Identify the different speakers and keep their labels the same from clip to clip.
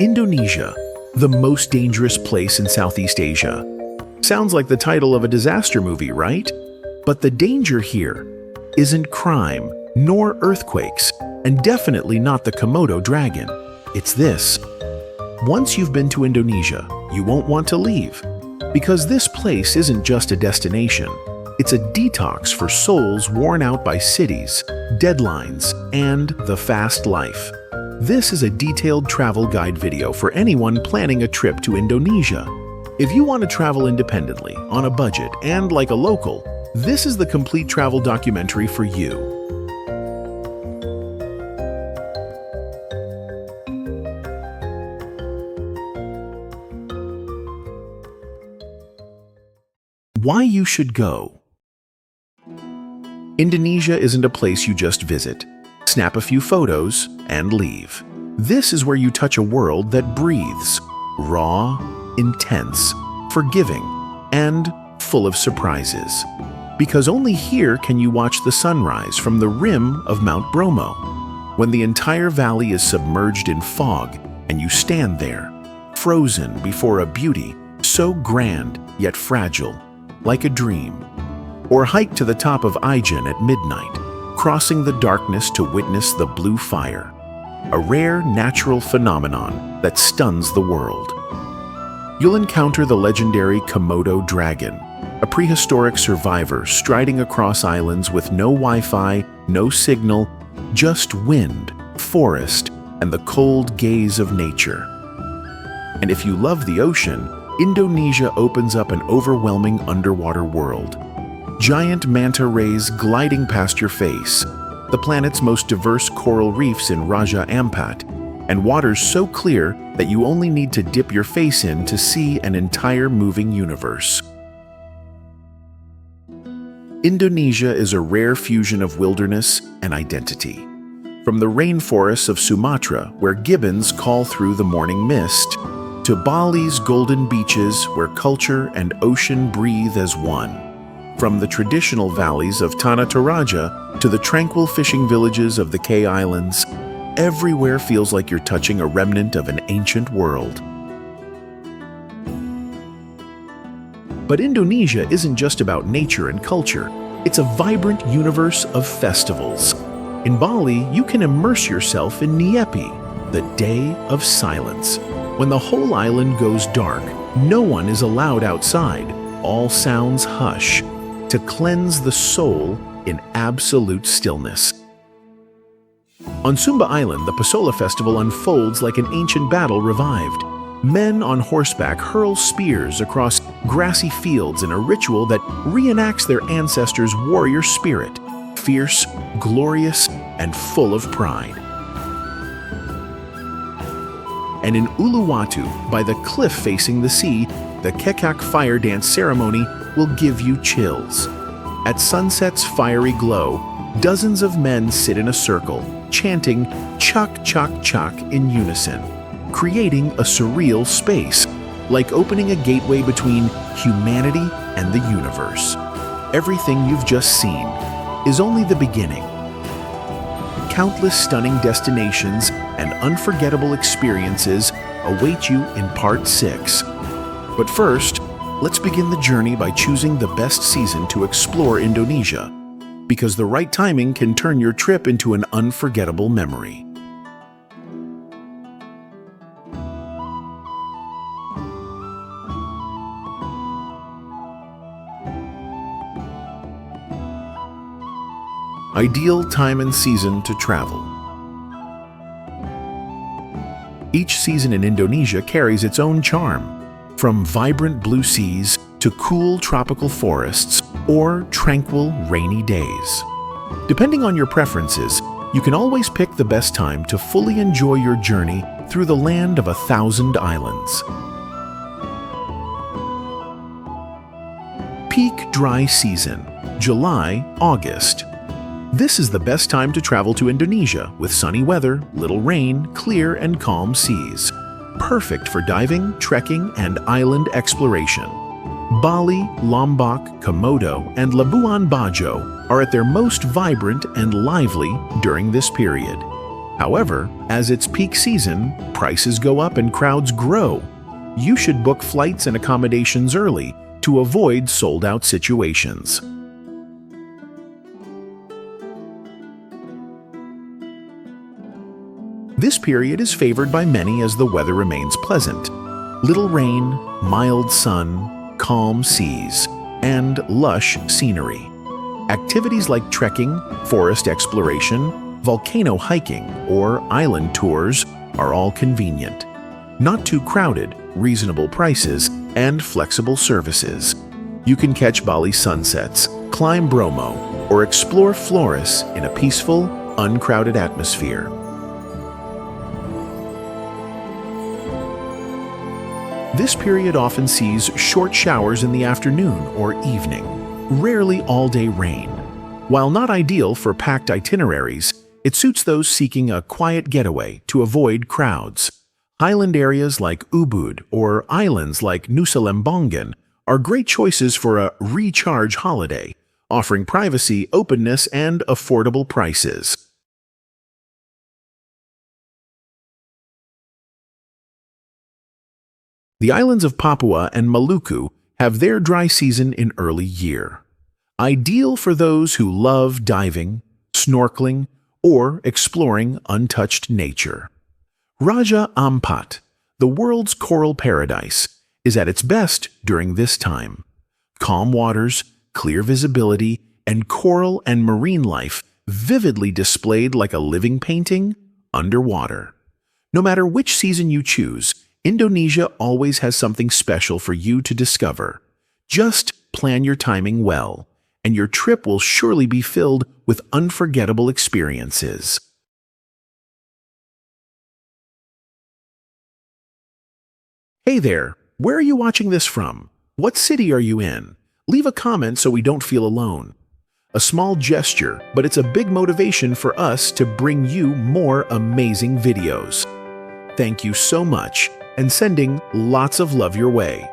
Speaker 1: Indonesia, the most dangerous place in Southeast Asia. Sounds like the title of a disaster movie, right? But the danger here isn't crime, nor earthquakes, and definitely not the Komodo dragon. It's this. Once you've been to Indonesia, you won't want to leave. Because this place isn't just a destination. It's a detox for souls worn out by cities, deadlines, and the fast life. This is a detailed travel guide video for anyone planning a trip to Indonesia. If you want to travel independently, on a budget, and like a local, this is the complete travel documentary for you. Why you should go. Indonesia isn't a place you just visit, snap a few photos, and leave. This is where you touch a world that breathes, raw, intense, forgiving, and full of surprises. Because only here can you watch the sunrise from the rim of Mount Bromo, when the entire valley is submerged in fog and you stand there, frozen before a beauty so grand yet fragile, like a dream. Or hike to the top of Ijen at midnight, crossing the darkness to witness the blue fire, a rare natural phenomenon that stuns the world. You'll encounter the legendary Komodo dragon, a prehistoric survivor striding across islands with no Wi-Fi, no signal, just wind, forest, and the cold gaze of nature. And if you love the ocean, Indonesia opens up an overwhelming underwater world. Giant manta rays gliding past your face, the planet's most diverse coral reefs in Raja Ampat, and waters so clear that you only need to dip your face in to see an entire moving universe. Indonesia is a rare fusion of wilderness and identity. From the rainforests of Sumatra, where gibbons call through the morning mist, to Bali's golden beaches where culture and ocean breathe as one. From the traditional valleys of Tanah Toraja to the tranquil fishing villages of the K Islands, everywhere feels like you're touching a remnant of an ancient world. But Indonesia isn't just about nature and culture. It's a vibrant universe of festivals. In Bali, you can immerse yourself in Nyepi, the Day of Silence. When the whole island goes dark, no one is allowed outside. All sounds hush, to cleanse the soul in absolute stillness. On Sumba Island, the Pasola Festival unfolds like an ancient battle revived. Men on horseback hurl spears across grassy fields in a ritual that reenacts their ancestors' warrior spirit, fierce, glorious, and full of pride. And in Uluwatu, by the cliff facing the sea, the Kekak fire dance ceremony will give you chills. At sunset's fiery glow, dozens of men sit in a circle, chanting "Chak Chak Chak" in unison, creating a surreal space, like opening a gateway between humanity and the universe. Everything you've just seen is only the beginning. Countless stunning destinations and unforgettable experiences await you in Part 6. But first, let's begin the journey by choosing the best season to explore Indonesia, because the right timing can turn your trip into an unforgettable memory. Ideal time and season to travel. Each season in Indonesia carries its own charm, from vibrant blue seas to cool tropical forests or tranquil rainy days. Depending on your preferences, you can always pick the best time to fully enjoy your journey through the land of 1,000 islands. Peak dry season, July, August. This is the best time to travel to Indonesia with sunny weather, little rain, clear and calm seas. Perfect for diving, trekking, and island exploration. Bali, Lombok, Komodo, and Labuan Bajo are at their most vibrant and lively during this period. However, as it's peak season, prices go up and crowds grow. You should book flights and accommodations early to avoid sold-out situations. This period is favored by many as the weather remains pleasant. Little rain, mild sun, calm seas, and lush scenery. Activities like trekking, forest exploration, volcano hiking, or island tours are all convenient. Not too crowded, reasonable prices, and flexible services. You can catch Bali sunsets, climb Bromo, or explore Flores in a peaceful, uncrowded atmosphere. This period often sees short showers in the afternoon or evening, rarely all-day rain. While not ideal for packed itineraries, it suits those seeking a quiet getaway to avoid crowds. Highland areas like Ubud or islands like Nusa Lembongan are great choices for a recharge holiday, offering privacy, openness, and affordable prices. The islands of Papua and Maluku have their dry season in early year. Ideal for those who love diving, snorkeling, or exploring untouched nature. Raja Ampat, the world's coral paradise, is at its best during this time. Calm waters, clear visibility, and coral and marine life vividly displayed like a living painting underwater. No matter which season you choose, Indonesia always has something special for you to discover. Just plan your timing well, and your trip will surely be filled with unforgettable experiences. Hey there, where are you watching this from? What city are you in? Leave a comment so we don't feel alone. A small gesture, but it's a big motivation for us to bring you more amazing videos. Thank you so much, and sending lots of love your way.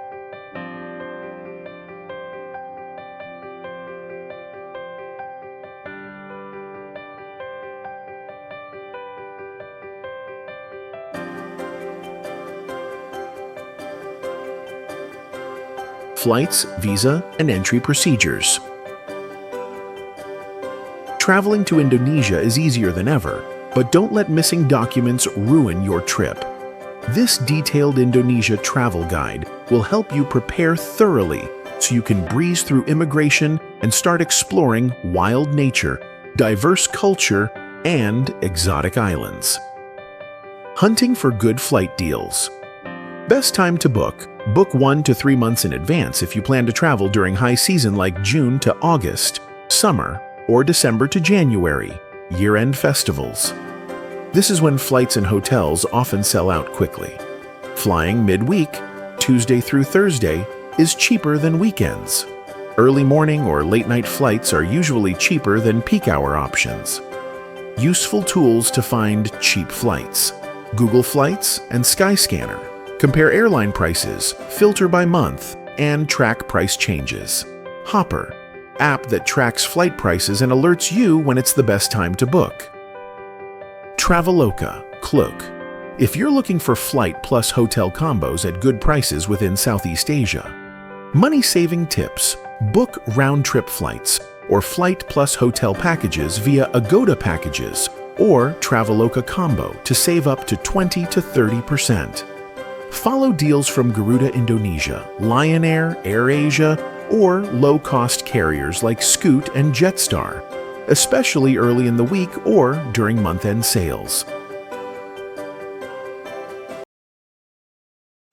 Speaker 1: Flights, visa, and entry procedures. Traveling to Indonesia is easier than ever, but don't let missing documents ruin your trip. This detailed Indonesia travel guide will help you prepare thoroughly so you can breeze through immigration and start exploring wild nature, diverse culture, and exotic islands. Hunting for good flight deals. Best time to book. Book 1 to 3 months in advance if you plan to travel during high season like June to August, summer, or December to January, year-end festivals. This is when flights and hotels often sell out quickly. Flying midweek, Tuesday through Thursday, is cheaper than weekends. Early morning or late-night flights are usually cheaper than peak-hour options. Useful tools to find cheap flights. Google Flights and Skyscanner. Compare airline prices, filter by month, and track price changes. Hopper, app that tracks flight prices and alerts you when it's the best time to book. Traveloka, Klook. If you're looking for flight plus hotel combos at good prices within Southeast Asia. Money-saving tips. Book round-trip flights or flight plus hotel packages via Agoda packages or Traveloka combo to save up to 20 to 30%. Follow deals from Garuda Indonesia, Lion Air, AirAsia, or low-cost carriers like Scoot and Jetstar, especially early in the week or during month-end sales.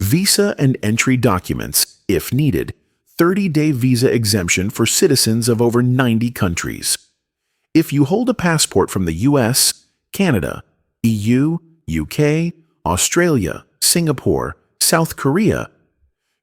Speaker 1: Visa and entry documents, if needed. 30-day visa exemption for citizens of over 90 countries. If you hold a passport from the US, Canada, EU, UK, Australia, Singapore, South Korea,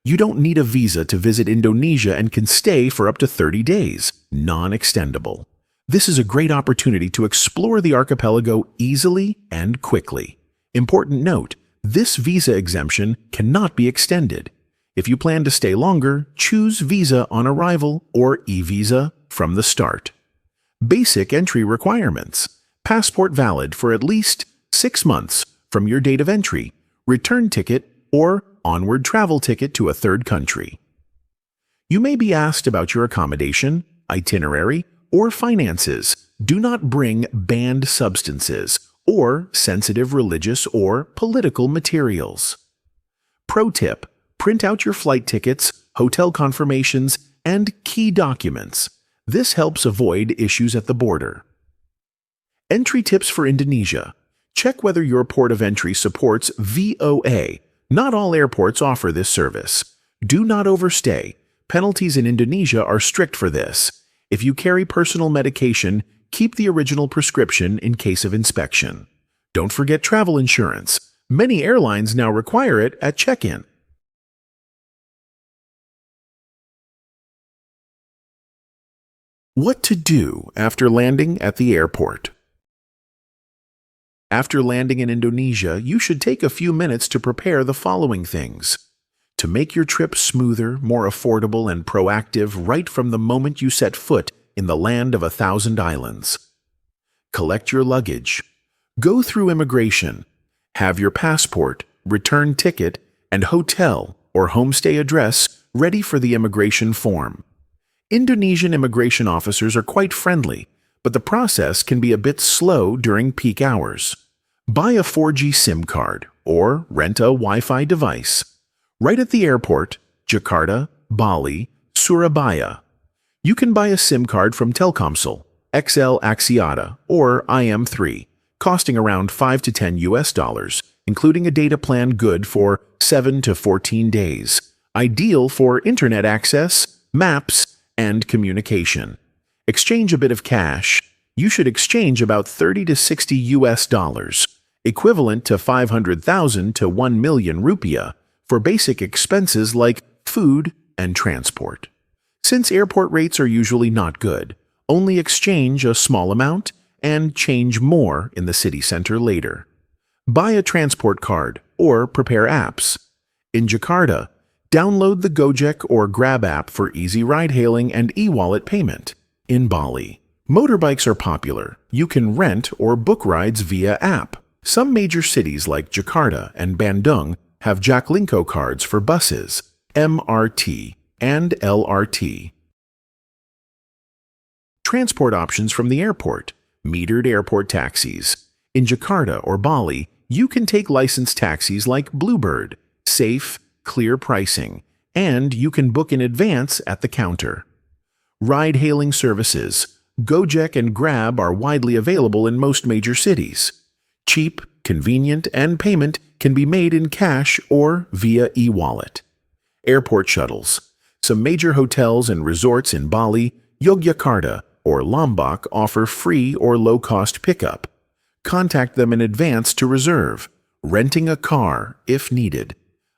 Speaker 1: you don't need a visa to visit Indonesia and can stay for up to 30 days, non-extendable. This is a great opportunity to explore the archipelago easily and quickly. Important note, this visa exemption cannot be extended. If you plan to stay longer, choose visa on arrival or e-visa from the start. Basic entry requirements. Passport valid for at least 6 months from your date of entry, return ticket, or onward travel ticket to a third country. You may be asked about your accommodation, itinerary, or finances. Do not bring banned substances or sensitive religious or political materials. Pro tip: print out your flight tickets, hotel confirmations, and key documents. This helps avoid issues at the border. Entry tips for Indonesia. Check whether your port of entry supports VOA. Not all airports offer this service. Do not overstay. Penalties in Indonesia are strict for this. If you carry personal medication, keep the original prescription in case of inspection. Don't forget travel insurance. Many airlines now require it at check-in. What to do after landing at the airport. After landing in Indonesia, you should take a few minutes to prepare the following things. To make your trip smoother, more affordable, and proactive right from the moment you set foot in the land of 1,000 islands. Collect your luggage. Go through immigration. Have your passport, return ticket, and hotel or homestay address ready for the immigration form. Indonesian immigration officers are quite friendly, but the process can be a bit slow during peak hours. Buy a 4G SIM card or rent a Wi-Fi device. Right at the airport, Jakarta, Bali, Surabaya. You can buy a SIM card from Telkomsel, XL Axiata, or IM3, costing around $5 to $10, including a data plan good for 7 to 14 days, ideal for internet access, maps, and communication. Exchange a bit of cash. You should exchange about $30 to $60, equivalent to 500,000 to 1 million rupiah, for basic expenses like food and transport. Since airport rates are usually not good, only exchange a small amount and change more in the city center later. Buy a transport card or prepare apps. In Jakarta, download the Gojek or Grab app for easy ride-hailing and e-wallet payment. In Bali, motorbikes are popular. You can rent or book rides via app. Some major cities like Jakarta and Bandung have Jaklingko cards for buses, MRT, and LRT. Transport options from the airport. Metered airport taxis. In Jakarta or Bali, you can take licensed taxis like Bluebird, safe, clear pricing, and you can book in advance at the counter. Ride-hailing services. Gojek and Grab are widely available in most major cities. Cheap, convenient, and payment can be made in cash or via e-wallet. Airport shuttles. Some major hotels and resorts in Bali, Yogyakarta, or Lombok offer free or low-cost pickup. Contact them in advance to reserve, renting a car if needed.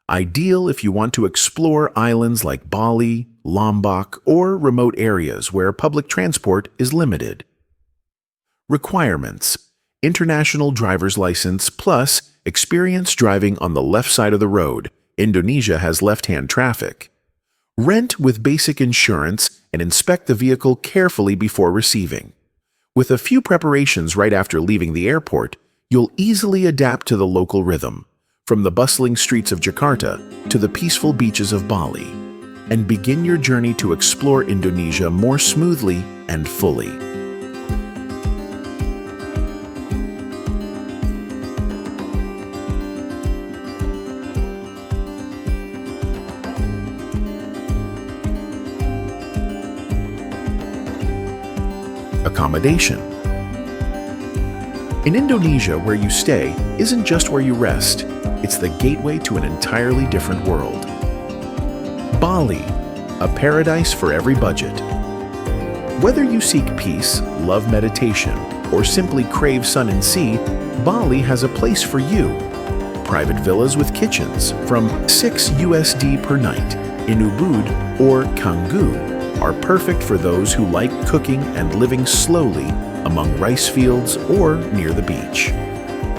Speaker 1: Ideal if you want to explore islands like Bali, Lombok, or remote areas where public transport is limited. Requirements: international driver's license plus experience driving on the left side of the road. Indonesia has left-hand traffic. Rent with basic insurance and inspect the vehicle carefully before receiving. With a few preparations right after leaving the airport, you'll easily adapt to the local rhythm, from the bustling streets of Jakarta to the peaceful beaches of Bali, and begin your journey to explore Indonesia more smoothly and fully. Accommodation. In Indonesia, where you stay isn't just where you rest, it's the gateway to an entirely different world. Bali, a paradise for every budget. Whether you seek peace, love meditation, or simply crave sun and sea, Bali has a place for you. Private villas with kitchens from $6 per night in Ubud or Canggu are perfect for those who like cooking and living slowly among rice fields or near the beach.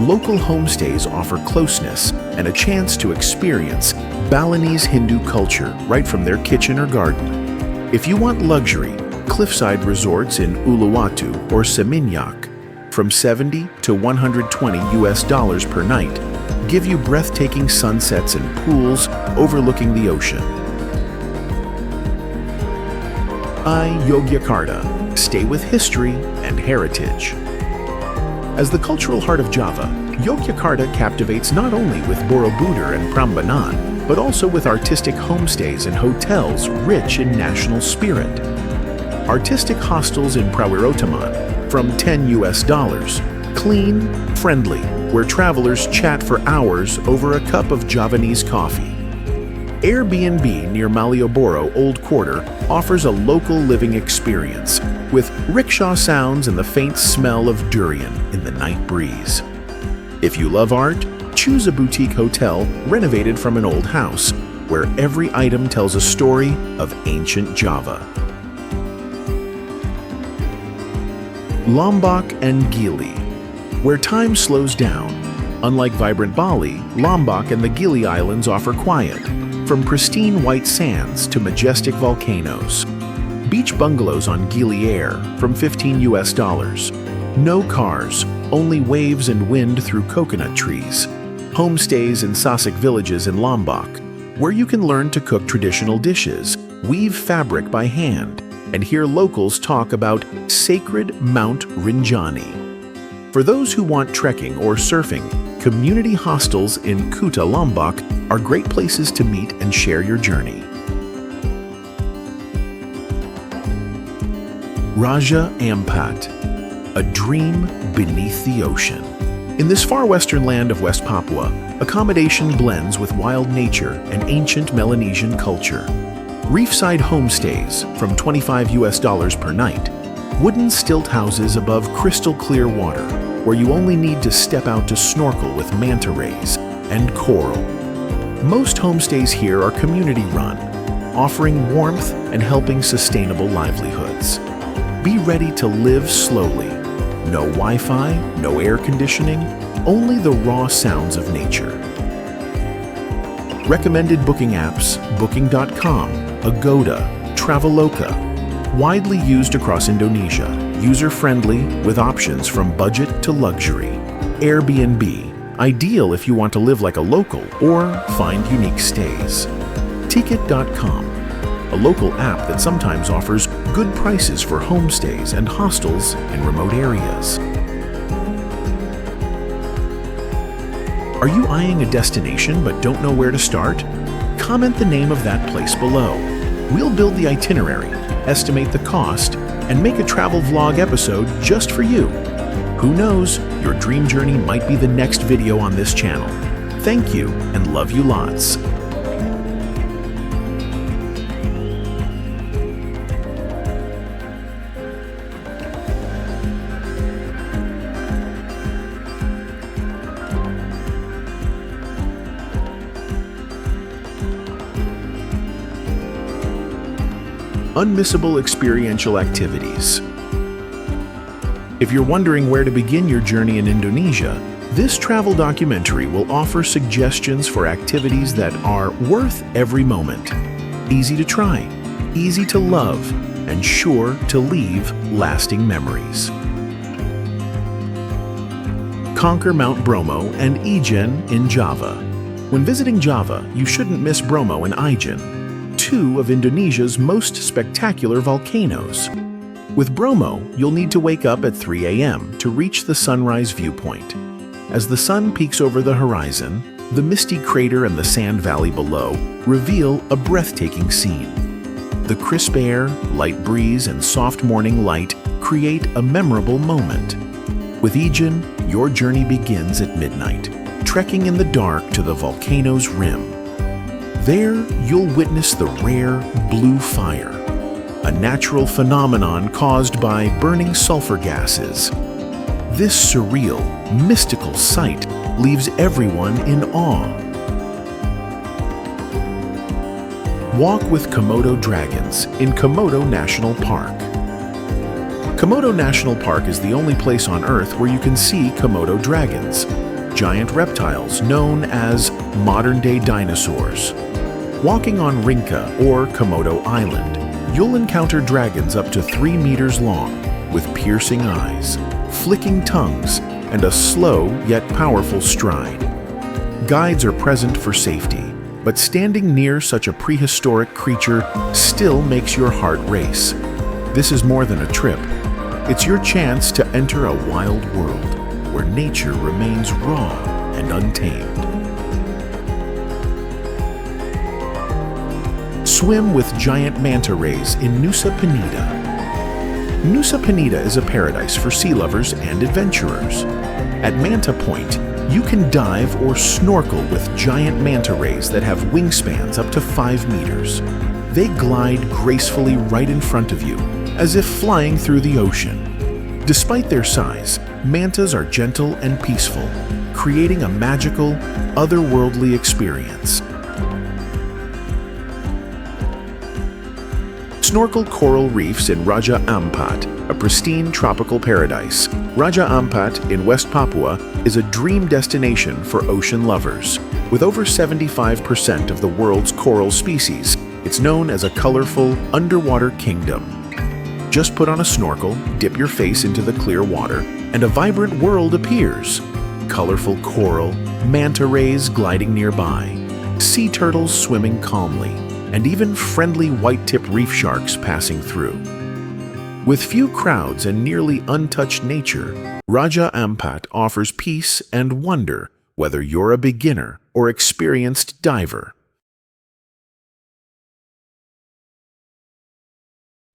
Speaker 1: Local homestays offer closeness and a chance to experience Balinese Hindu culture right from their kitchen or garden. If you want luxury, cliffside resorts in Uluwatu or Seminyak. from $70 to $120 per night, give you breathtaking sunsets and pools overlooking the ocean. Yogyakarta, stay with history and heritage. As the cultural heart of Java, Yogyakarta captivates not only with Borobudur and Prambanan, but also with artistic homestays and hotels rich in national spirit. Artistic hostels in Prawirotaman, from $10, clean, friendly, where travelers chat for hours over a cup of Javanese coffee. Airbnb near Malioboro Old Quarter offers a local living experience, with rickshaw sounds and the faint smell of durian in the night breeze. If you love art, choose a boutique hotel renovated from an old house, where every item tells a story of ancient Java. Lombok and Gili, where time slows down. Unlike vibrant Bali, Lombok and the Gili Islands offer quiet, from pristine white sands to majestic volcanoes. Beach bungalows on Gili Air, from $15. No cars, only waves and wind through coconut trees. Homestays in Sasak villages in Lombok, where you can learn to cook traditional dishes, weave fabric by hand, and hear locals talk about sacred Mount Rinjani. For those who want trekking or surfing, community hostels in Kuta Lombok are great places to meet and share your journey. Raja Ampat, a dream beneath the ocean. In this far western land of West Papua, accommodation blends with wild nature and ancient Melanesian culture. Reefside homestays from $25 per night, wooden stilt houses above crystal clear water, where you only need to step out to snorkel with manta rays and coral. Most homestays here are community-run, offering warmth and helping sustainable livelihoods. Be ready to live slowly. No Wi-Fi, no air conditioning, only the raw sounds of nature. Recommended booking apps: Booking.com, Agoda, Traveloka. Widely used across Indonesia, user-friendly with options from budget to luxury. Airbnb, ideal if you want to live like a local or find unique stays. Etiquette.com, a local app that sometimes offers good prices for homestays and hostels in remote areas. Are you eyeing a destination but don't know where to start? Comment the name of that place below. We'll build the itinerary, estimate the cost, and make a travel vlog episode just for you. Who knows, your dream journey might be the next video on this channel. Thank you and love you lots. Unmissable experiential activities. If you're wondering where to begin your journey in Indonesia, this travel documentary will offer suggestions for activities that are worth every moment. Easy to try, easy to love, and sure to leave lasting memories. Conquer Mount Bromo and Ijen in Java. When visiting Java, you shouldn't miss Bromo and Ijen, two of Indonesia's most spectacular volcanoes. With Bromo, you'll need to wake up at 3 a.m. to reach the sunrise viewpoint. As the sun peaks over the horizon, the misty crater and the sand valley below reveal a breathtaking scene. The crisp air, light breeze, and soft morning light create a memorable moment. With Ijen, your journey begins at midnight, trekking in the dark to the volcano's rim. There, you'll witness the rare blue fire, a natural phenomenon caused by burning sulfur gases. This surreal, mystical sight leaves everyone in awe. Walk with Komodo dragons in Komodo National Park. Komodo National Park is the only place on Earth where you can see Komodo dragons, giant reptiles known as modern-day dinosaurs. Walking on Rinca or Komodo Island, you'll encounter dragons up to 3 meters long with piercing eyes, flicking tongues, and a slow yet powerful stride. Guides are present for safety, but standing near such a prehistoric creature still makes your heart race. This is more than a trip. It's your chance to enter a wild world where nature remains raw and untamed. Swim with giant manta rays in Nusa Penida. Nusa Penida is a paradise for sea lovers and adventurers. At Manta Point, you can dive or snorkel with giant manta rays that have wingspans up to 5 meters. They glide gracefully right in front of you, as if flying through the ocean. Despite their size, mantas are gentle and peaceful, creating a magical, otherworldly experience. Snorkel coral reefs in Raja Ampat, a pristine tropical paradise. Raja Ampat in West Papua is a dream destination for ocean lovers. With over 75% of the world's coral species, it's known as a colorful underwater kingdom. Just put on a snorkel, dip your face into the clear water, and a vibrant world appears. Colorful coral, manta rays gliding nearby, sea turtles swimming calmly, and even friendly white-tip reef sharks passing through. With few crowds and nearly untouched nature, Raja Ampat offers peace and wonder whether you're a beginner or experienced diver.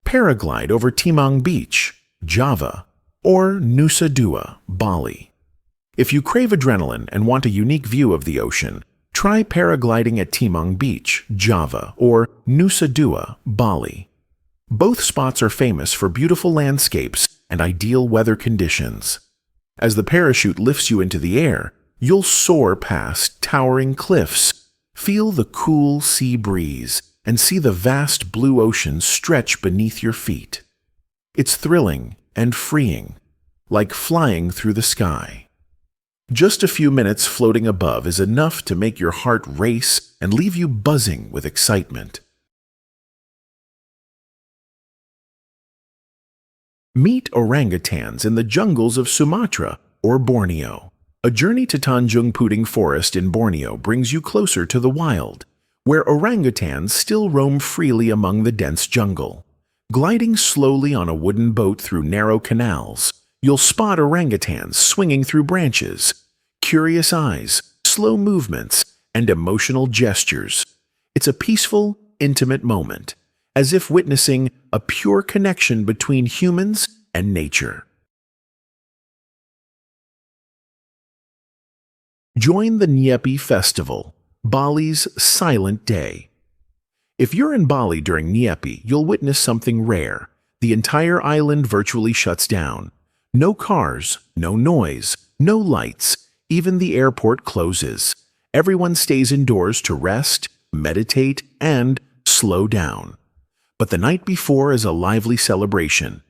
Speaker 1: Paraglide over Timang Beach, Java, or Nusa Dua, Bali. If you crave adrenaline and want a unique view of the ocean, try paragliding at Timang Beach, Java, or Nusa Dua, Bali. Both spots are famous for beautiful landscapes and ideal weather conditions. As the parachute lifts you into the air, you'll soar past towering cliffs, feel the cool sea breeze, and see the vast blue ocean stretch beneath your feet. It's thrilling and freeing, like flying through the sky. Just a few minutes floating above is enough to make your heart race and leave you buzzing with excitement. Meet orangutans in the jungles of Sumatra or Borneo. A journey to Tanjung Puting Forest in Borneo brings you closer to the wild, where orangutans still roam freely among the dense jungle. Gliding slowly on a wooden boat through narrow canals, you'll spot orangutans swinging through branches. Curious eyes, slow movements, and emotional gestures. It's a peaceful, intimate moment, as if witnessing a pure connection between humans and nature. Join the Nyepi Festival, Bali's silent day. If you're in Bali during Nyepi, you'll witness something rare. The entire island virtually shuts down. No cars, no noise, no lights. Even the airport closes. Everyone stays indoors to rest, meditate, and slow down. But the night before is a lively celebration.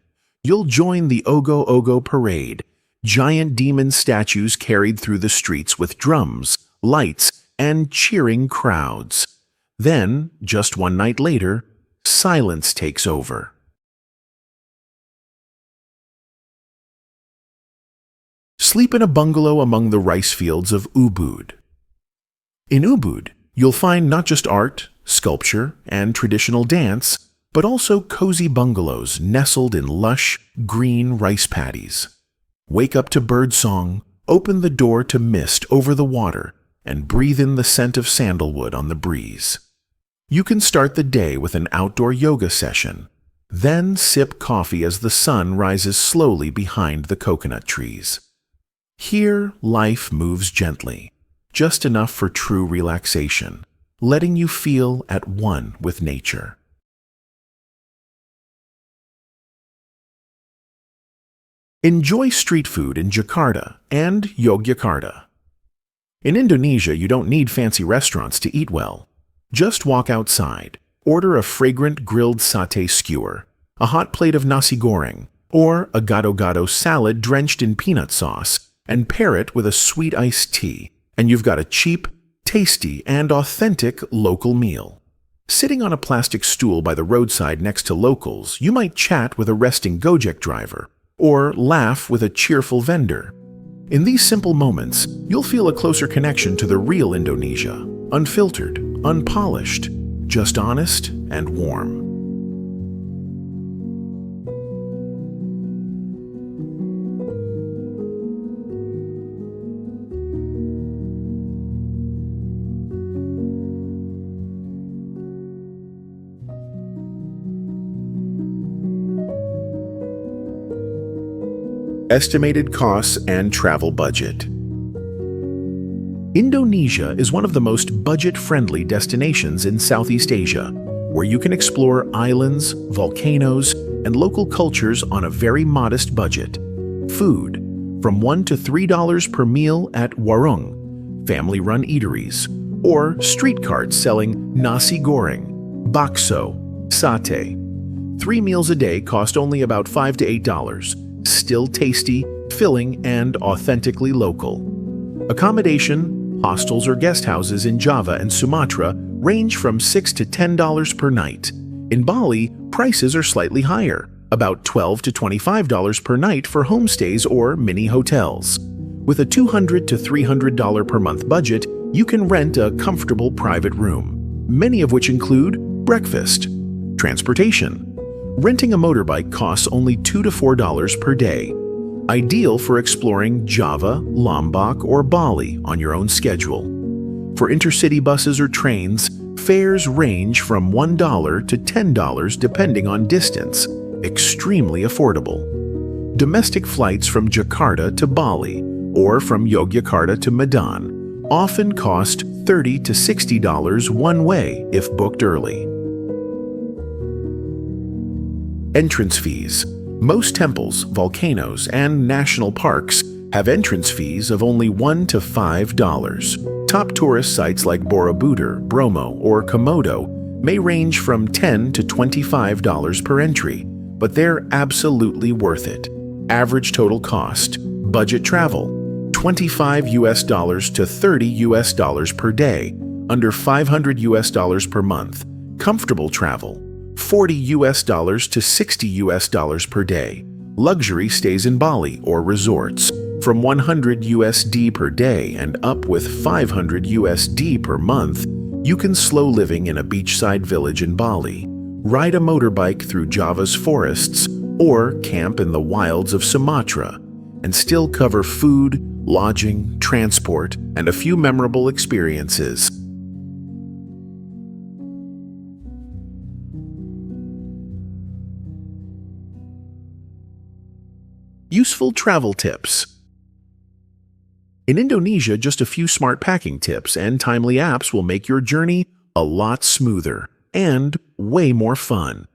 Speaker 1: You'll join the Ogo Ogo parade, giant demon statues carried through the streets with drums, lights, and cheering crowds. Then, just one night later, silence takes over. Sleep in a bungalow among the rice fields of Ubud. In Ubud, you'll find not just art, sculpture, and traditional dance, but also cozy bungalows nestled in lush, green rice paddies. Wake up to birdsong, open the door to mist over the water, and breathe in the scent of sandalwood on the breeze. You can start the day with an outdoor yoga session, then sip coffee as the sun rises slowly behind the coconut trees. Here, life moves gently, just enough for true relaxation, letting you feel at one with nature. Enjoy street food in Jakarta and Yogyakarta. In Indonesia, you don't need fancy restaurants to eat well. Just walk outside, order a fragrant grilled satay skewer, a hot plate of nasi goreng, or a gado-gado salad drenched in peanut sauce, and pair it with a sweet iced tea, and you've got a cheap, tasty, and authentic local meal. Sitting on a plastic stool by the roadside next to locals, you might chat with a resting Gojek driver, or laugh with a cheerful vendor. In these simple moments, you'll feel a closer connection to the real Indonesia, unfiltered, unpolished, just honest and warm. Estimated costs and travel budget. Indonesia is one of the most budget-friendly destinations in Southeast Asia, where you can explore islands, volcanoes, and local cultures on a very modest budget. Food, from $1 to $3 per meal at warung, family-run eateries, or street carts selling nasi goreng, bakso, satay. 3 meals a day cost only about $5 to $8. Still tasty, filling, and authentically local. Accommodation, hostels or guest houses in Java and Sumatra range from $6 to $10 per night. In Bali, prices are slightly higher, about $12 to $25 per night for homestays or mini hotels. With a $200 to $300 per month budget, you can rent a comfortable private room, many of which include breakfast, transportation. Renting a motorbike costs only $2 to $4 per day, ideal for exploring Java, Lombok, or Bali on your own schedule. For intercity buses or trains, fares range from $1 to $10 depending on distance, extremely affordable. Domestic flights from Jakarta to Bali or from Yogyakarta to Medan often cost $30 to $60 one way if booked early. Entrance fees. Most temples, volcanoes, and national parks have entrance fees of only $1 to $5. Top tourist sites like Borobudur, Bromo, or Komodo may range from $10 to $25 per entry, but they're absolutely worth it. Average total cost, budget travel, $25 to $30 per day, under $500 per month. Comfortable travel, $40 to $60 per day. Luxury stays in Bali or resorts, from $100 per day and up with $500 per month. You can slow living in a beachside village in Bali, ride a motorbike through Java's forests, or camp in the wilds of Sumatra, and still cover food, lodging, transport, and a few memorable experiences. Useful travel tips. In Indonesia, just a few smart packing tips and timely apps will make your journey a lot smoother and way more fun.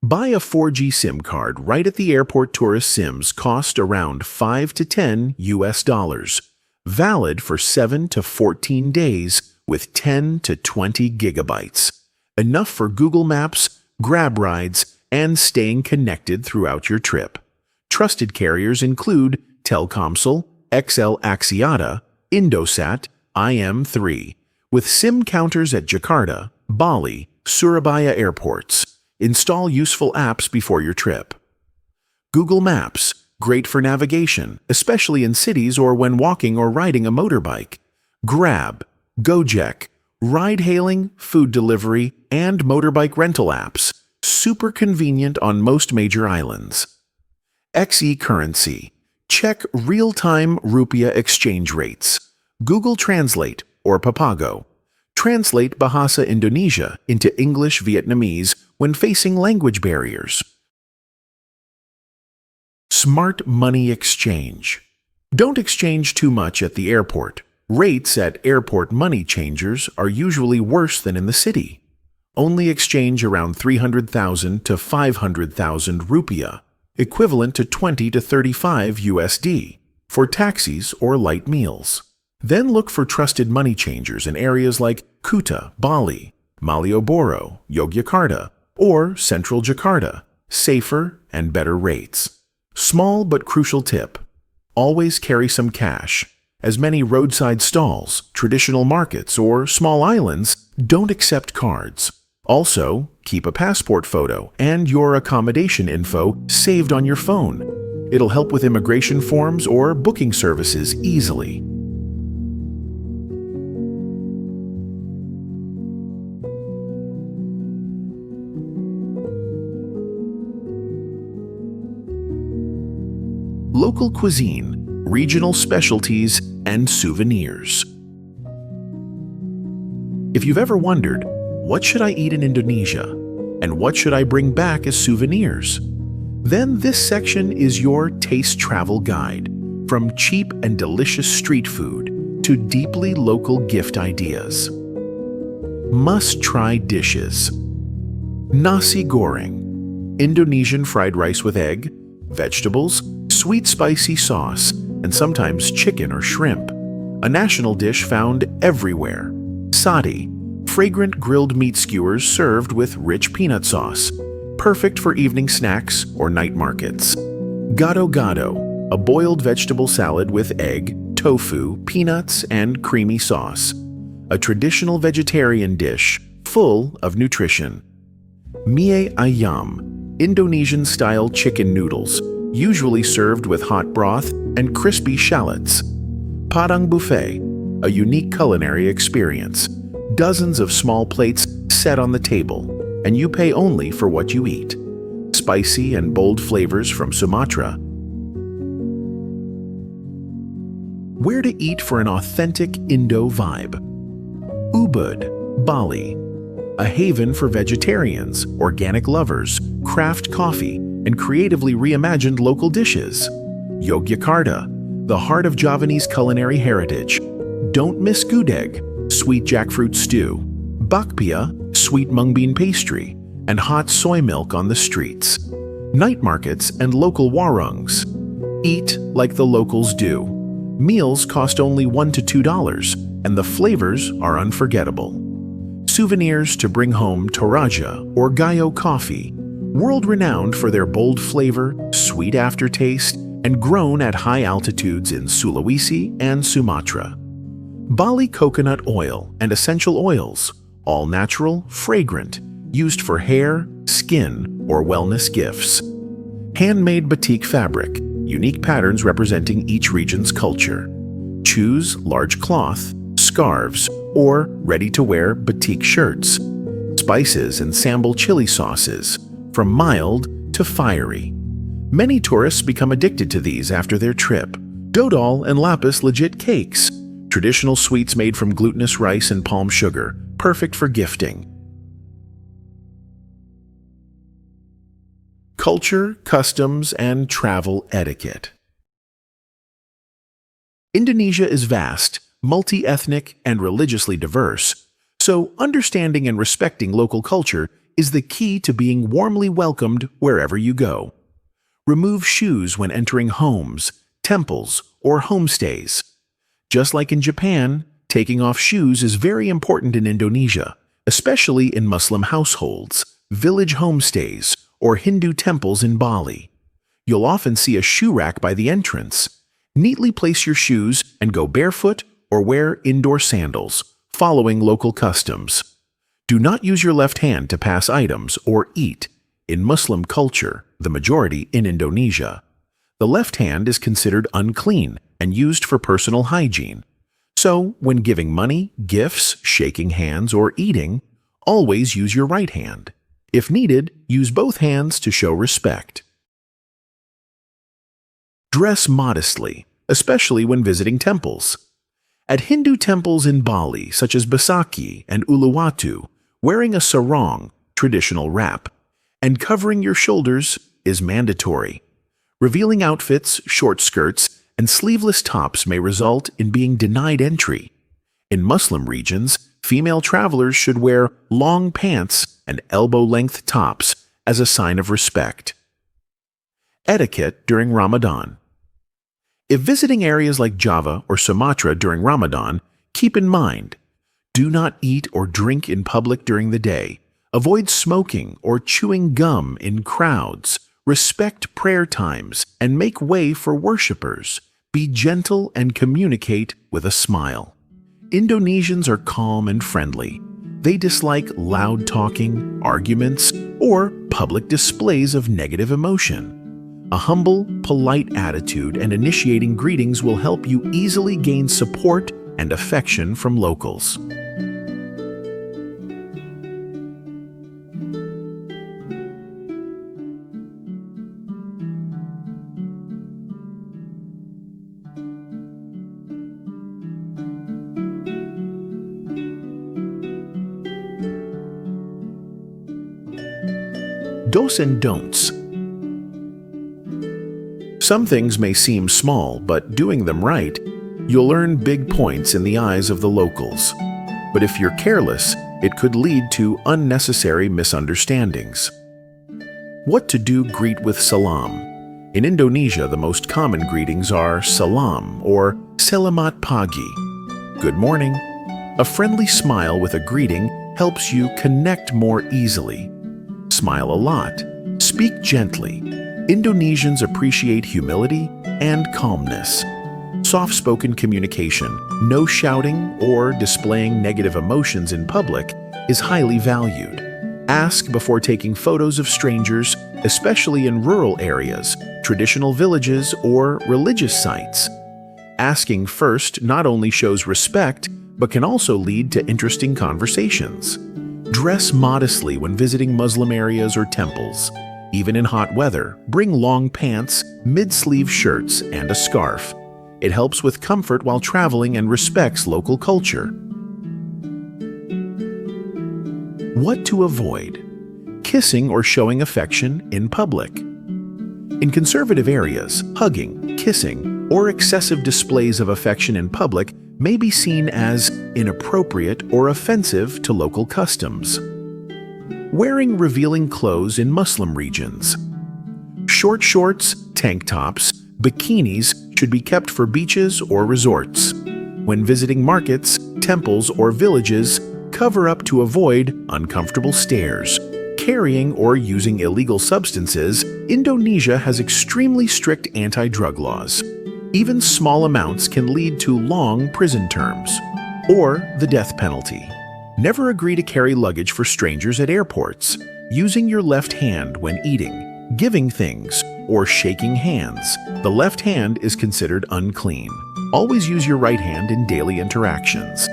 Speaker 1: Buy a 4G SIM card right at the airport. Tourist SIMs cost around $5 to $10, valid for 7 to 14 days with 10 to 20 gigabytes. Enough for Google Maps, grab rides, and staying connected throughout your trip. Trusted carriers include Telkomsel, XL Axiata, Indosat, IM3, with SIM counters at Jakarta, Bali, Surabaya airports. Install useful apps before your trip. Google Maps, great for navigation, especially in cities or when walking or riding a motorbike. Grab, Gojek, ride-hailing, food delivery, and motorbike rental apps. Super convenient on most major islands. XE Currency. Check real-time rupiah exchange rates. Google Translate or Papago. Translate Bahasa Indonesia into English Vietnamese when facing language barriers. Smart money exchange. Don't exchange too much at the airport. Rates at airport money changers are usually worse than in the city. Only exchange around 300,000 to 500,000 rupiah, equivalent to 20 to 35 USD, for taxis or light meals. Then look for trusted money changers in areas like Kuta, Bali, Malioboro, Yogyakarta, or Central Jakarta, safer and better rates. Small but crucial tip: always carry some cash, as many roadside stalls, traditional markets, or small islands don't accept cards. Also, keep a passport photo and your accommodation info saved on your phone. It'll help with immigration forms or booking services easily. Local cuisine, regional specialties, and souvenirs. If you've ever wondered, what should I eat in Indonesia, and what should I bring back as souvenirs? Then this section is your taste travel guide, from cheap and delicious street food to deeply local gift ideas. Must-try dishes. Nasi goreng, Indonesian fried rice with egg, vegetables, sweet spicy sauce, and sometimes chicken or shrimp. A national dish found everywhere. Sati, fragrant grilled meat skewers served with rich peanut sauce, perfect for evening snacks or night markets. Gado-gado, a boiled vegetable salad with egg, tofu, peanuts, and creamy sauce. A traditional vegetarian dish full of nutrition. Mie ayam, Indonesian-style chicken noodles, usually served with hot broth and crispy shallots. Padang buffet, a unique culinary experience. Dozens of small plates set on the table, and you pay only for what you eat. Spicy and bold flavors from Sumatra. Where to eat for an authentic Indo vibe. Ubud, Bali, a haven for vegetarians, organic lovers, craft coffee, and creatively reimagined local dishes. Yogyakarta, the heart of Javanese culinary heritage. Don't miss gudeg, sweet jackfruit stew, bakpia, sweet mung bean pastry, and hot soy milk on the streets. Night markets and local warungs. Eat like the locals do. Meals cost only $1 to $2, and the flavors are unforgettable. Souvenirs to bring home Toraja or Gayo coffee, world-renowned for their bold flavor, sweet aftertaste, and grown at high altitudes in Sulawesi and Sumatra. Bali coconut oil and essential oils, all natural, fragrant, used for hair, skin, or wellness gifts. Handmade batik fabric, unique patterns representing each region's culture. Choose large cloth, scarves, or ready-to-wear batik shirts. Spices and sambal chili sauces, from mild to fiery. Many tourists become addicted to these after their trip. Dodol and lapis legit cakes, traditional sweets made from glutinous rice and palm sugar, perfect for gifting. Culture, customs, and travel etiquette. Indonesia is vast, multi-ethnic, and religiously diverse, so understanding and respecting local culture is the key to being warmly welcomed wherever you go. Remove shoes when entering homes, temples, or homestays. Just like in Japan, taking off shoes is very important in Indonesia, especially in Muslim households, village homestays, or Hindu temples in Bali. You'll often see a shoe rack by the entrance. Neatly place your shoes and go barefoot or wear indoor sandals, following local customs. Do not use your left hand to pass items or eat. In Muslim culture, the majority in Indonesia, the left hand is considered unclean and used for personal hygiene. So, when giving money, gifts, shaking hands, or eating, always use your right hand. If needed, use both hands to show respect. Dress modestly, especially when visiting temples. At Hindu temples in Bali, such as Besaki and Uluwatu, wearing a sarong, traditional wrap, and covering your shoulders is mandatory. Revealing outfits, short skirts, and sleeveless tops may result in being denied entry. In Muslim regions, female travelers should wear long pants and elbow-length tops as a sign of respect. Etiquette during Ramadan. If visiting areas like Java or Sumatra during Ramadan, keep in mind, do not eat or drink in public during the day. Avoid smoking or chewing gum in crowds. Respect prayer times and make way for worshipers. Be gentle and communicate with a smile. Indonesians are calm and friendly. They dislike loud talking, arguments, or public displays of negative emotion. A humble, polite attitude and initiating greetings will help you easily gain support and affection from locals. Dos and don'ts. Some things may seem small, but doing them right, you'll earn big points in the eyes of the locals. But if you're careless, it could lead to unnecessary misunderstandings. What to do? Greet with salam. In Indonesia, the most common greetings are salam or selamat pagi. Good morning. A friendly smile with a greeting helps you connect more easily. Smile a lot. Speak gently. Indonesians appreciate humility and calmness. Soft-spoken communication, no shouting or displaying negative emotions in public, is highly valued. Ask before taking photos of strangers, especially in rural areas, traditional villages, or religious sites. Asking first not only shows respect, but can also lead to interesting conversations. Dress modestly when visiting Muslim areas or temples. Even in hot weather, bring long pants, mid-sleeve shirts, and a scarf. It helps with comfort while traveling and respects local culture. What to avoid? Kissing or showing affection in public. In conservative areas, hugging, kissing, or excessive displays of affection in public may be seen as inappropriate or offensive to local customs. Wearing revealing clothes in Muslim regions. Short shorts, tank tops, bikinis should be kept for beaches or resorts. When visiting markets, temples, or villages, cover up to avoid uncomfortable stares. Carrying or using illegal substances, Indonesia has extremely strict anti-drug laws. Even small amounts can lead to long prison terms or the death penalty. Never agree to carry luggage for strangers at airports. Using your left hand when eating, giving things, or shaking hands. The left hand is considered unclean. Always use your right hand in daily interactions.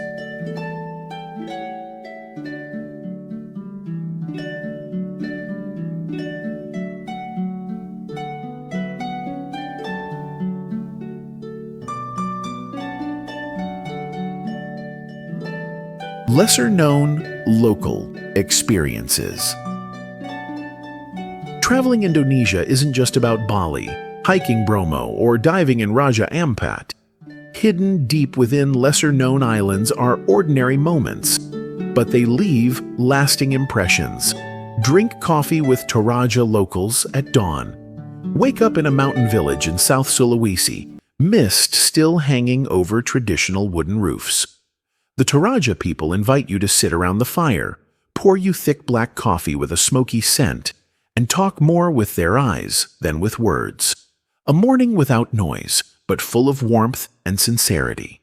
Speaker 1: Lesser-known local experiences. Traveling Indonesia isn't just about Bali, hiking Bromo, or diving in Raja Ampat. Hidden deep within lesser-known islands are ordinary moments, but they leave lasting impressions. Drink coffee with Toraja locals at dawn. Wake up in a mountain village in South Sulawesi, mist still hanging over traditional wooden roofs. The Toraja people invite you to sit around the fire, pour you thick black coffee with a smoky scent, and talk more with their eyes than with words. A morning without noise, but full of warmth and sincerity.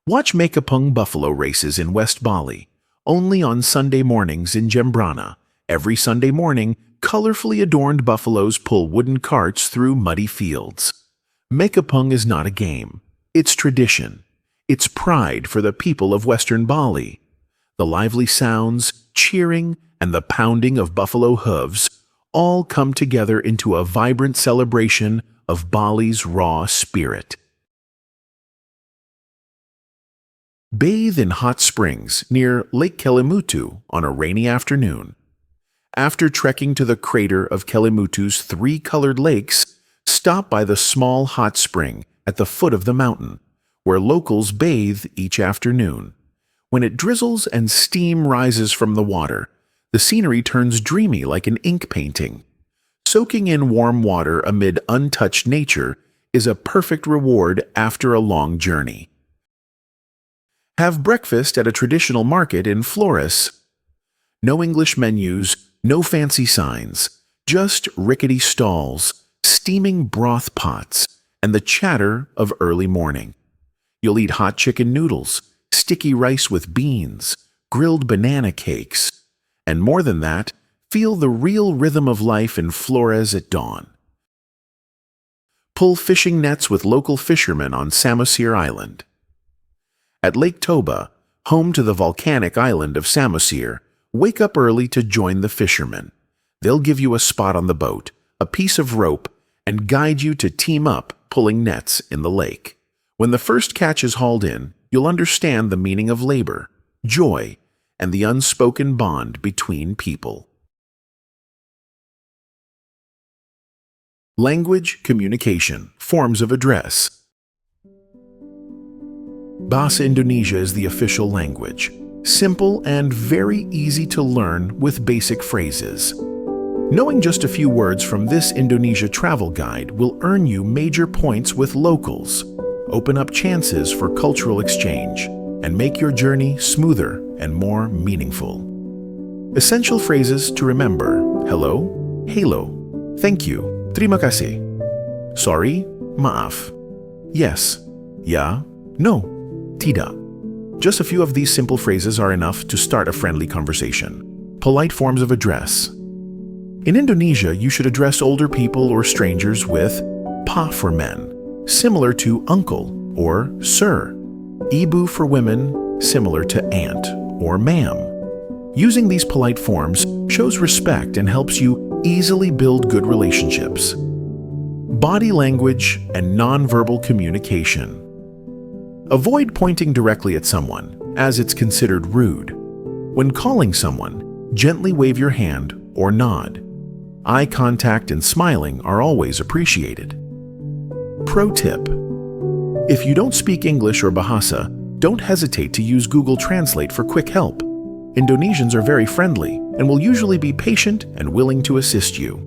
Speaker 1: Watch Makapung buffalo races in West Bali, only on Sunday mornings in Jembrana. Every Sunday morning, colorfully adorned buffaloes pull wooden carts through muddy fields. Makapung is not a game. It's tradition. It's pride for the people of Western Bali. The lively sounds, cheering, and the pounding of buffalo hooves all come together into a vibrant celebration of Bali's raw spirit. Bathe in hot springs near Lake Kelimutu on a rainy afternoon. After trekking to the crater of Kelimutu's three colored lakes, stop by the small hot spring at the foot of the mountain, where locals bathe each afternoon. When it drizzles and steam rises from the water, the scenery turns dreamy like an ink painting. Soaking in warm water amid untouched nature is a perfect reward after a long journey. Have breakfast at a traditional market in Flores. No English menus, no fancy signs, just rickety stalls, steaming broth pots, and the chatter of early morning. You'll eat hot chicken noodles, sticky rice with beans, grilled banana cakes, and more than that, Feel the real rhythm of life in Flores at dawn. Pull fishing nets with local fishermen on Samosir Island. At Lake Toba, home to the volcanic island of Samosir, wake up early to join the fishermen. They'll give you a spot on the boat, a piece of rope, and guide you to team up pulling nets in the lake. When the first catch is hauled in, you'll understand the meaning of labor, joy, and the unspoken bond between people. Language, communication, forms of address. Bahasa Indonesia is the official language. Simple and very easy to learn with basic phrases. Knowing just a few words from this Indonesia travel guide will earn you major points with locals, open up chances for cultural exchange, and make your journey smoother and more meaningful. Essential phrases to remember: hello, halo, thank you, terima kasih, sorry, maaf, yes, ya, no, tidak. Just a few of these simple phrases are enough to start a friendly conversation. Polite forms of address. In Indonesia, you should address older people or strangers with pa for men, similar to uncle or sir. Ibu for women, similar to aunt or ma'am. Using these polite forms shows respect and helps you easily build good relationships. Body language and nonverbal communication. Avoid pointing directly at someone, as it's considered rude. When calling someone, gently wave your hand or nod. Eye contact and smiling are always appreciated. Pro tip: if you don't speak English or Bahasa, don't hesitate to use Google Translate for quick help. Indonesians are very friendly and will usually be patient and willing to assist you.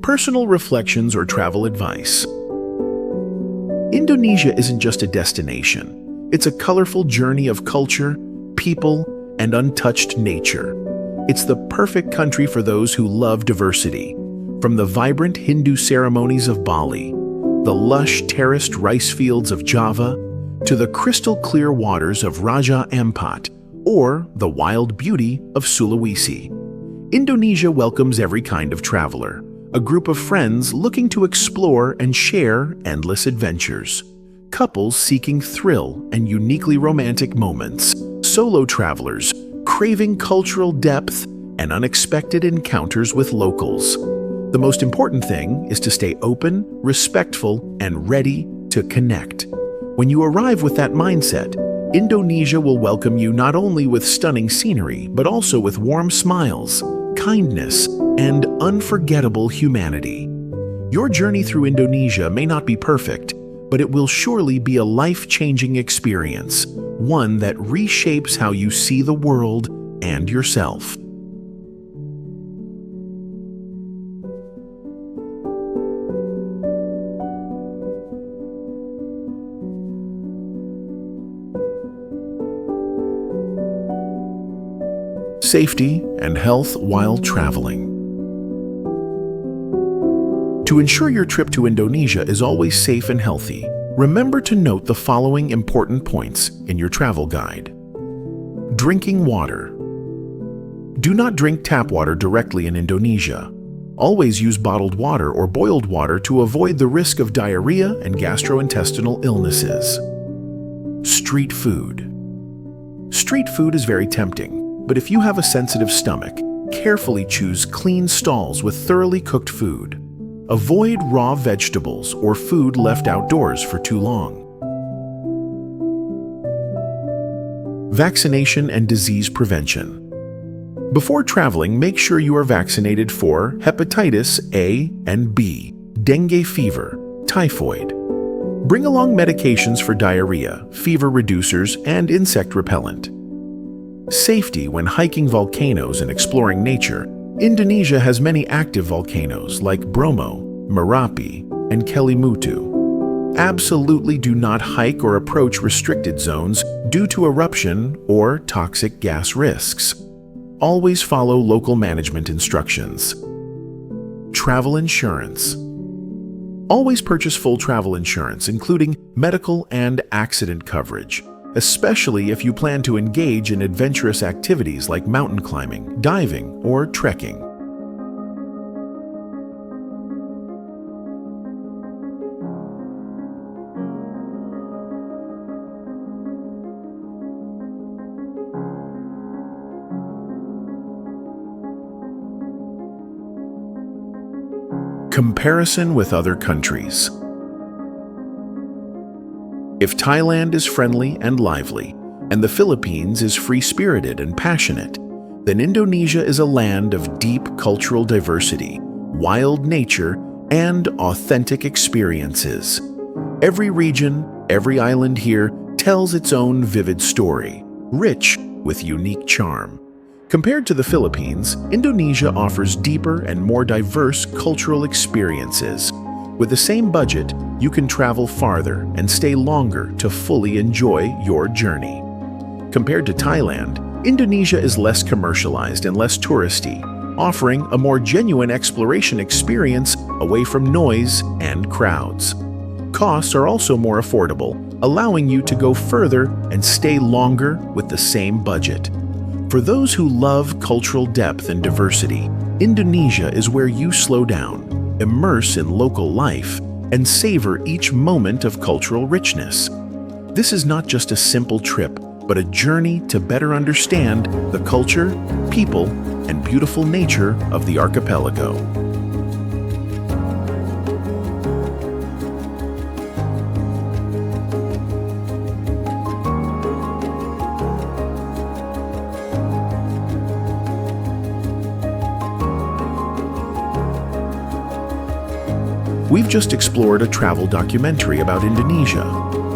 Speaker 1: Personal reflections or travel advice. Indonesia isn't just a destination. It's a colorful journey of culture, people, and untouched nature. It's the perfect country for those who love diversity. From the vibrant Hindu ceremonies of Bali, the lush terraced rice fields of Java, to the crystal clear waters of Raja Ampat, or the wild beauty of Sulawesi. Indonesia welcomes every kind of traveler. A group of friends looking to explore and share endless adventures. Couples seeking thrill and uniquely romantic moments. Solo travelers craving cultural depth and unexpected encounters with locals. The most important thing is to stay open, respectful, and ready to connect. When you arrive with that mindset, Indonesia will welcome you not only with stunning scenery, but also with warm smiles, kindness, and unforgettable humanity. Your journey through Indonesia may not be perfect, but it will surely be a life-changing experience, one that reshapes how you see the world and yourself. Safety and health while traveling. To ensure your trip to Indonesia is always safe and healthy, remember to note the following important points in your travel guide. Drinking water. Do not drink tap water directly in Indonesia. Always use bottled water or boiled water to avoid the risk of diarrhea and gastrointestinal illnesses. Street food. Street food is very tempting, but if you have a sensitive stomach, carefully choose clean stalls with thoroughly cooked food. Avoid raw vegetables or food left outdoors for too long. Vaccination and disease prevention. Before traveling, make sure you are vaccinated for hepatitis A and B, dengue fever, typhoid. Bring along medications for diarrhea, fever reducers, and insect repellent. Safety when hiking volcanoes and exploring nature. Indonesia has many active volcanoes like Bromo, Merapi, and Kelimutu. Absolutely do not hike or approach restricted zones due to eruption or toxic gas risks. always follow local management instructions. Travel insurance. Always purchase full travel insurance, including medical and accident coverage, especially if you plan to engage in adventurous activities like mountain climbing, diving, or trekking. Comparison with other countries. If Thailand is friendly and lively, and the Philippines is free-spirited and passionate, then Indonesia is a land of deep cultural diversity, wild nature, and authentic experiences. Every region, every island here tells its own vivid story, rich with unique charm. Compared to the Philippines, Indonesia offers deeper and more diverse cultural experiences. With the same budget, you can travel farther and stay longer to fully enjoy your journey. Compared to Thailand, Indonesia is less commercialized and less touristy, offering a more genuine exploration experience away from noise and crowds. Costs are also more affordable, allowing you to go further and stay longer with the same budget. For those who love cultural depth and diversity, Indonesia is where you slow down, immerse in local life, and savor each moment of cultural richness. This is not just a simple trip, but a journey to better understand the culture, people, and beautiful nature of the archipelago. We've just explored a travel documentary about Indonesia,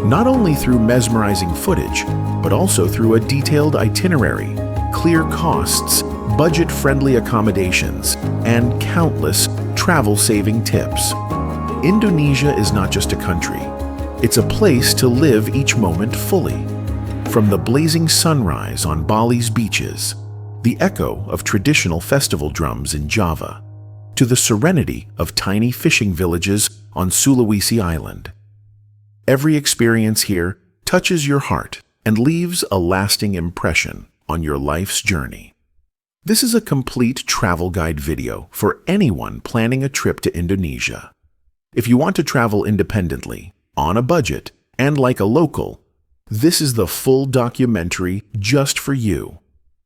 Speaker 1: not only through mesmerizing footage, but also through a detailed itinerary, clear costs, budget-friendly accommodations, and countless travel-saving tips. Indonesia is not just a country, it's a place to live each moment fully. From the blazing sunrise on Bali's beaches, the echo of traditional festival drums in Java, to the serenity of tiny fishing villages on Sulawesi Island. Every experience here touches your heart and leaves a lasting impression on your life's journey. This is a complete travel guide video for anyone planning a trip to Indonesia. If you want to travel independently, on a budget, and like a local, this is the full documentary just for you.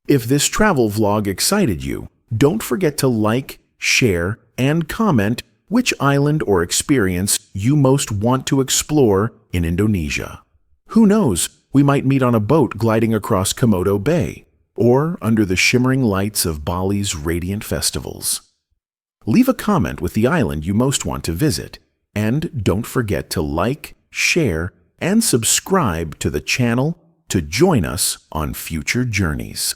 Speaker 1: If this travel vlog excited you, don't forget to like, share, and comment which island or experience you most want to explore in Indonesia. Who knows, we might meet on a boat gliding across Komodo Bay, or under the shimmering lights of Bali's radiant festivals. Leave a comment with the island you most want to visit, and don't forget to like, share, and subscribe to the channel to join us on future journeys.